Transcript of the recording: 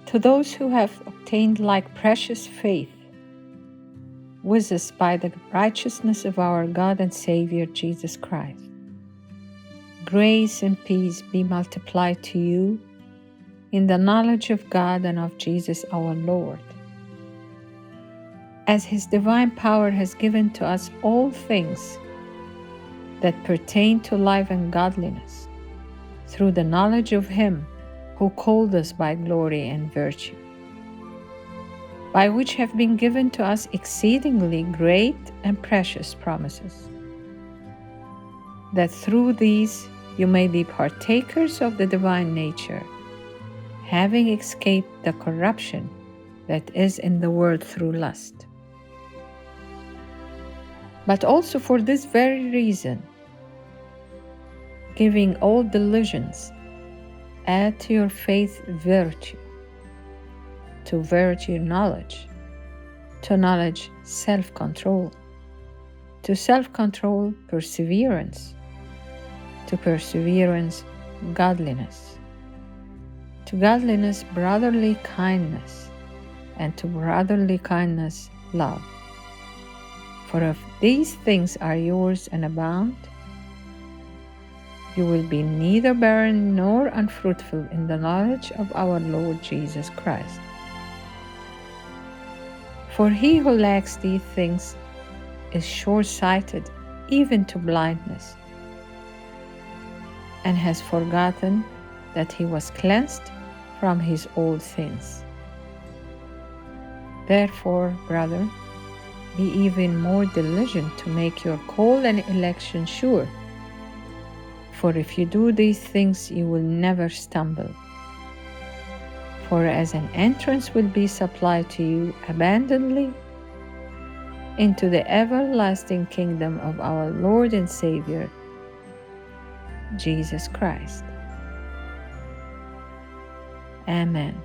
To those who have obtained like precious faith with us by the righteousness of our God and Savior Jesus Christ, grace and peace be multiplied to you in the knowledge of God and of Jesus our Lord, as His divine power has given to us all things that pertain to life and godliness, through the knowledge of Him who called us by glory and virtue, by which have been given to us exceedingly great and precious promises, that through these you may be partakers of the divine nature, having escaped the corruption that is in the world through lust. But also for this very reason, giving all diligence, add to your faith virtue, to virtue knowledge, to knowledge self-control, to self-control perseverance, to perseverance godliness, to godliness brotherly kindness, and to brotherly kindness love. For if these things are yours and abound, you will be neither barren nor unfruitful in the knowledge of our Lord Jesus Christ. For he who lacks these things is short-sighted even to blindness, and has forgotten that he was cleansed from his old sins. Therefore, brother, be even more diligent to make your call and election sure. For if you do these things, you will never stumble. For as an entrance will be supplied to you abundantly into the everlasting kingdom of our Lord and Savior, Jesus Christ. Amen.